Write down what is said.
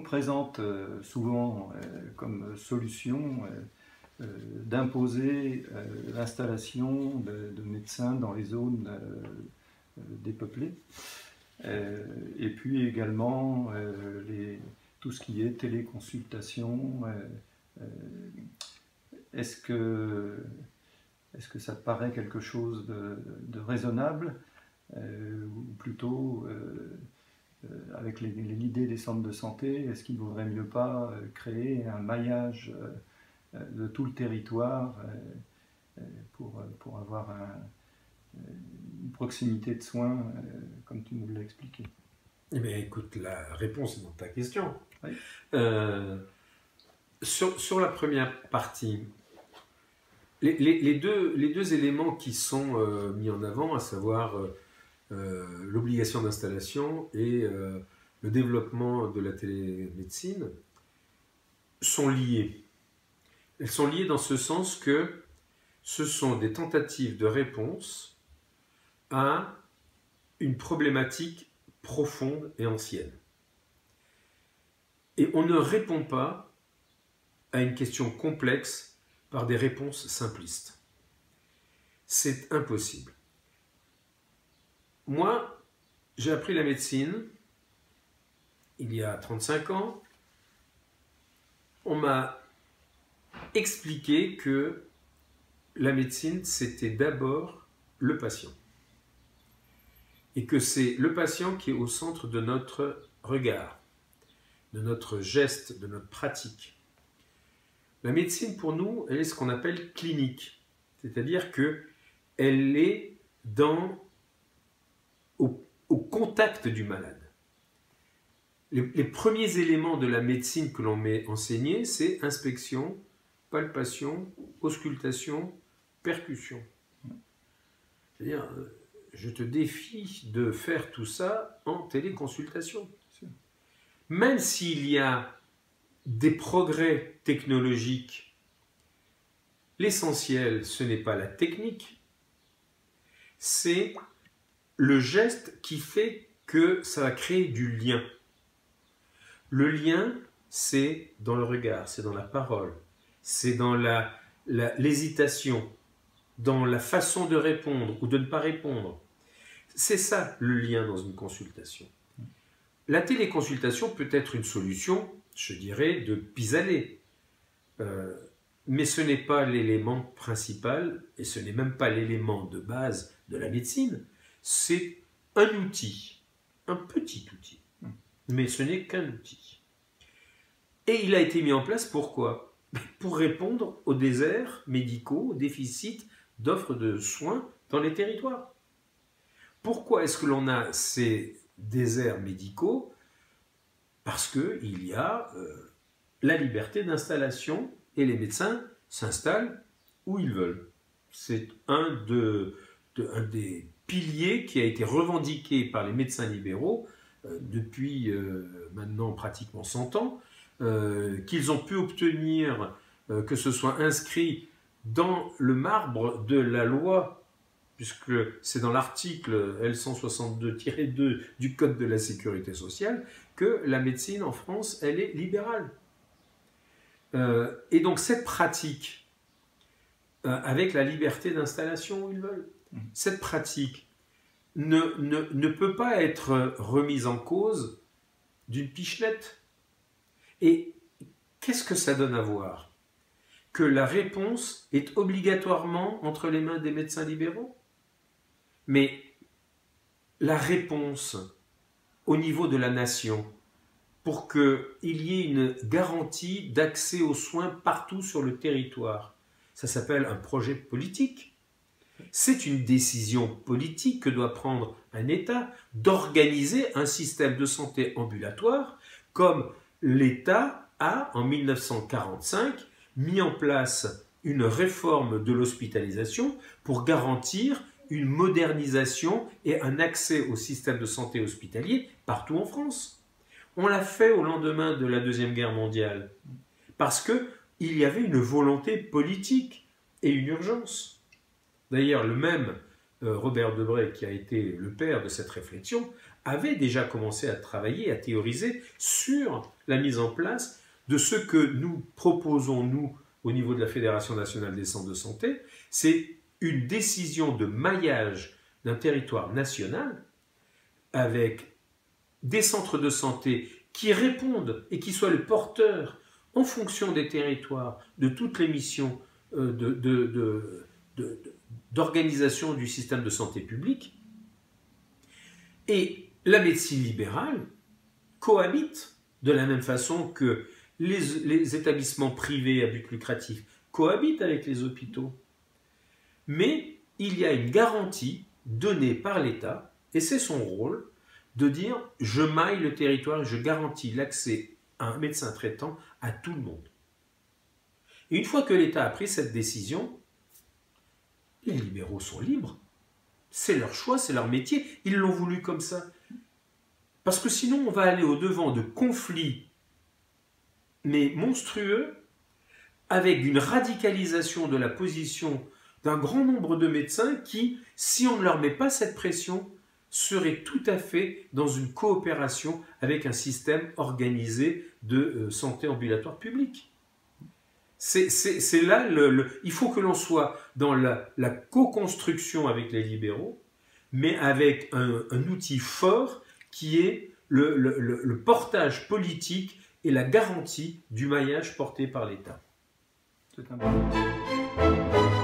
présente souvent comme solution d'imposer l'installation de médecins dans les zones dépeuplées. Et puis également tout ce qui est téléconsultation. Est-ce que ça te paraît quelque chose de raisonnable ou plutôt avec l'idée des centres de santé, est-ce qu'il ne vaudrait mieux pas créer un maillage de tout le territoire pour avoir une proximité de soins comme tu nous l'as expliqué? Eh bien, écoute, la réponse est dans ta question. Oui. Sur la première partie, les deux éléments qui sont mis en avant, à savoir l'obligation d'installation et le développement de la télémédecine, sont liés. Elles sont liées dans ce sens que ce sont des tentatives de réponse à une problématique profonde et ancienne. Et on ne répond pas à une question complexe par des réponses simplistes. C'est impossible. Moi, j'ai appris la médecine il y a 35 ans. On m'a expliqué que la médecine, c'était d'abord le patient. Et que c'est le patient qui est au centre de notre regard, de notre geste, de notre pratique. La médecine, pour nous, elle est ce qu'on appelle clinique. C'est-à-dire qu'elle est au contact du malade. Les premiers éléments de la médecine que l'on met enseigner, c'est inspection, palpation, auscultation, percussion. C'est-à-dire, je te défie de faire tout ça en téléconsultation. Même s'il y a des progrès technologiques, l'essentiel, ce n'est pas la technique, c'est le geste qui fait que ça va créer du lien. Le lien, c'est dans le regard, c'est dans la parole, c'est dans l'hésitation, dans la façon de répondre ou de ne pas répondre. C'est ça le lien dans une consultation. La téléconsultation peut être une solution, je dirais, de pis-aller. Mais ce n'est pas l'élément principal et ce n'est même pas l'élément de base de la médecine. C'est un outil, un petit outil, mais ce n'est qu'un outil. Et il a été mis en place pourquoi? Pour répondre aux déserts médicaux, au déficit d'offres de soins dans les territoires. Pourquoi est-ce que l'on a ces déserts médicaux? Parce qu'il y a la liberté d'installation et les médecins s'installent où ils veulent. C'est un des piliers qui a été revendiqué par les médecins libéraux depuis maintenant pratiquement 100 ans, qu'ils ont pu obtenir que ce soit inscrit dans le marbre de la loi, puisque c'est dans l'article L162-2 du Code de la Sécurité sociale, que la médecine en France, elle est libérale. Et donc cette pratique, avec la liberté d'installation où ils veulent, cette pratique ne peut pas être remise en cause d'une pichenette. Et qu'est-ce que ça donne à voir? Que la réponse est obligatoirement entre les mains des médecins libéraux? Mais la réponse au niveau de la nation, pour qu'il y ait une garantie d'accès aux soins partout sur le territoire, ça s'appelle un projet politique. C'est une décision politique que doit prendre un État d'organiser un système de santé ambulatoire comme l'État a, en 1945, mis en place une réforme de l'hospitalisation pour garantir une modernisation et un accès au système de santé hospitalier partout en France. On l'a fait au lendemain de la Deuxième Guerre mondiale parce qu'il y avait une volonté politique et une urgence. D'ailleurs, le même Robert Debré, qui a été le père de cette réflexion, avait déjà commencé à travailler, à théoriser sur la mise en place de ce que nous proposons, nous, au niveau de la Fédération nationale des centres de santé. C'est une décision de maillage d'un territoire national avec des centres de santé qui répondent et qui soient le porteur, en fonction des territoires, de toutes les missions d'organisation du système de santé publique. Et la médecine libérale cohabite de la même façon que les établissements privés à but lucratif cohabitent avec les hôpitaux. Mais il y a une garantie donnée par l'État, et c'est son rôle, de dire « je maille le territoire et je garantis l'accès à un médecin traitant à tout le monde ». Et une fois que l'État a pris cette décision, les libéraux sont libres. C'est leur choix, c'est leur métier. Ils l'ont voulu comme ça. Parce que sinon, on va aller au-devant de conflits, mais monstrueux, avec une radicalisation de la position d'un grand nombre de médecins qui, si on ne leur met pas cette pression, seraient tout à fait dans une coopération avec un système organisé de santé ambulatoire publique. C'est là, il faut que l'on soit dans la co-construction avec les libéraux, mais avec un outil fort qui est le portage politique et la garantie du maillage porté par l'État. C'est important.